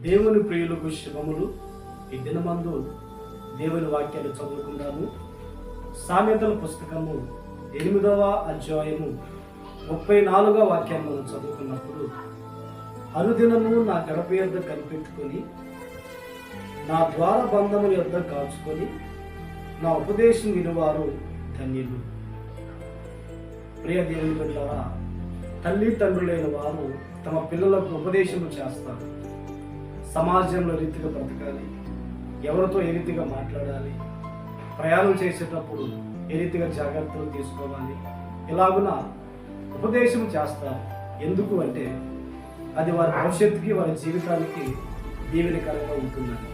దేవుని ప్రియులకు శుభములు. ఈ దినమందు దేవుని వాక్యాలు చదువుకుందాము. సామెతల పుస్తకము 8వ అధ్యాయము 34వ వాక్యాన్ని మనం చదువుకున్నప్పుడు, అనుదినము నా గడప యొద్ద కనిపెట్టుకొని, నా ద్వార బంధముల యొద్ద కాచుకొని, నా ఉపదేశం వినువారు ధన్యులు. ప్రియ దేవుని బిడ్డలారా, తల్లి తండ్రులైన వారు తమ పిల్లలకు ఉపదేశము చేస్తారు. సమాజంలో రీతిగా బ్రతకాలి, ఎవరితో ఏ రీతిగా మాట్లాడాలి, ప్రయాణం చేసేటప్పుడు ఏ రీతిగా జాగ్రత్తలు తీసుకోవాలి, ఇలాగున ఉపదేశం చేస్తారు. ఎందుకు అంటే అది వారి భవిష్యత్తుకి, వారి జీవితానికి దీవెనకరంగా ఉంటుందని.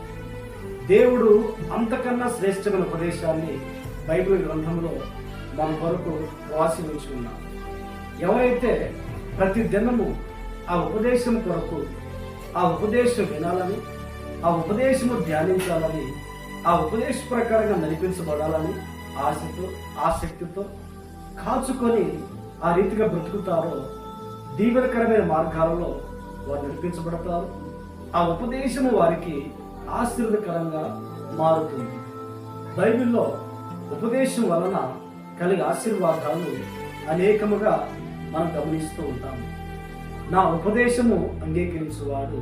దేవుడు అంతకన్నా శ్రేష్టమైన ఉపదేశాన్ని బైబిల్ గ్రంథంలో మన కొరకు రాసి ఉంచి ఉన్నారు. ఎవరైతే ప్రతి దినము ఆ ఉపదేశం కొరకు, ఆ ఉపదేశం వినాలని, ఆ ఉపదేశము ధ్యానించాలని, ఆ ఉపదేశ ప్రకారంగా నడిపించబడాలని ఆశతో, ఆసక్తితో కాచుకొని ఆ రీతిగా బ్రతుకుతారో, దీవెనకరమైన మార్గాలలో వారు నడిపించబడతారు. ఆ ఉపదేశము వారికి ఆశీర్వదకరంగా మారుతుంది. బైబిల్లో ఉపదేశం వలన కలిగే ఆశీర్వాదాలు అనేకముగా మనం గమనిస్తూ ఉంటాము. నా ఉపదేశము అంగీకరించువాడు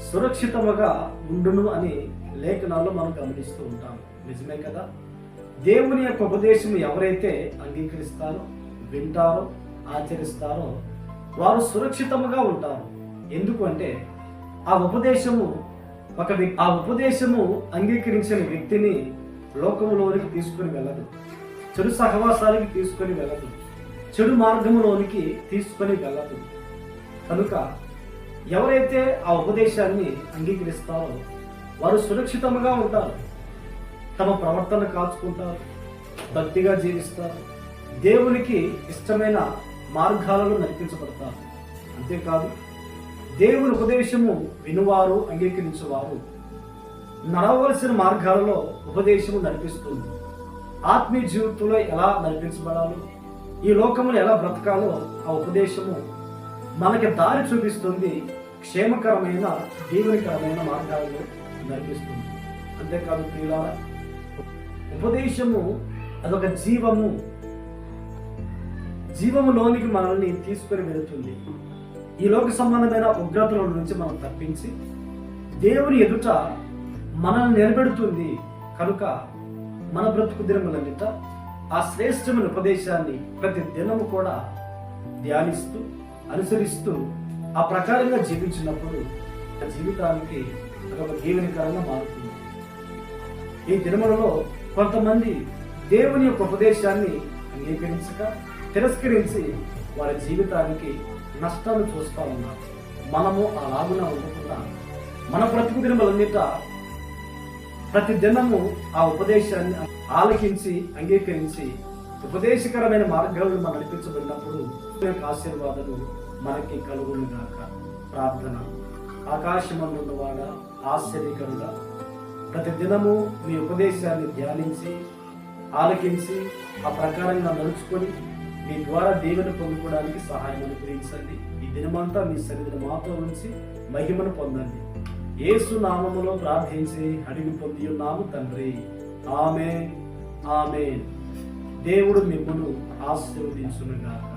సురక్షితముగా ఉండును అని లేఖనాల్లో మనం గమనిస్తూ ఉంటాము. నిజమే కదా? దేవుని యొక్క ఉపదేశం ఎవరైతే అంగీకరిస్తారో, వింటారో, ఆచరిస్తారో వారు సురక్షితముగా ఉంటారు. ఎందుకు అంటే ఆ ఉపదేశము అంగీకరించిన వ్యక్తిని లోకములోనికి తీసుకుని వెళ్ళదు, చెడు సహవాసానికి తీసుకొని వెళ్ళదు, చెడు మార్గంలోనికి తీసుకొని వెళ్ళదు. కనుక ఎవరైతే ఆ ఉపదేశాన్ని అంగీకరిస్తారో వారు సురక్షితంగా ఉంటారు. తమ ప్రవర్తన కాచుకుంటారు, భక్తిగా జీవిస్తారు, దేవునికి ఇష్టమైన మార్గాలలో నడిపించబడతారు. అంతేకాదు, దేవుని ఉపదేశము వినువారు, అంగీకరించేవారు నడవలసిన మార్గాలలో ఉపదేశము నడిపిస్తుంది. ఆత్మీయ జీవితంలో ఎలా నడిపించబడాలో, ఈ లోకంలో ఎలా బ్రతకాలో ఆ ఉపదేశము మనకి దారి చూపిస్తుంది. క్షేమకరమైన, దీవెనకరమైన మార్గాల్లో నడిపిస్తుంది. అంతేకాదు ప్రియులారా, ఉపదేశము అదొక జీవములోనికి మనల్ని తీసుకొని వెళుతుంది. ఈ లోక సంబంధమైన ఉగ్రతల నుంచి మనం తప్పించి దేవుని ఎదుట మనల్ని నిలబెడుతుంది. కనుక మన బ్రతుకు దినములన్నిట ఆ శ్రేష్టమైన ఉపదేశాన్ని ప్రతి దినము కూడా ధ్యానిస్తూ, అనుసరిస్తూ ఆ ప్రకారంగా జీవించినప్పుడు ఆ జీవితానికి ఒక దీవెనకరంగా మారుతుంది. ఈ దినములలో కొంతమంది దేవుని యొక్క ఉపదేశాన్ని అంగీకరించక, తిరస్కరించి వారి జీవితానికి నష్టాలు చూస్తూ ఉన్నారు. మనము ఆ లాగున ఉండకుండా మన బ్రతుకు దినములన్నిట ప్రతి దినము ఆ ఉపదేశాన్ని ఆలకించి, అంగీకరించి ఉపదేశకరమైన మార్గాలను మనం నడిపించబడినప్పుడు ఆశీర్వాదాలు మనకి కలుగును గాక. ప్రార్థన. ఆకాశమందున్నవాడ, ఆశ్చర్యకరుడా, ప్రతి దినము మీ ఉపదేశాన్ని ధ్యానించి, ఆలకించి ఆ ప్రకారంగా నడుచుకొని మీ ద్వారా దీవెన పొందుకోవడానికి సహాయం అనుగ్రహించండి. ఈ దినమంతా మీ సన్నిధిని మాతో ఉంచి మహిమను పొందండి. యేసు నామములో ప్రార్థించి అడిగి పొంది ఉన్నాము తండ్రి. ఆమేన్, ఆమేన్. దేవుడు మిమ్మును ఆశీర్వదించునుగాక.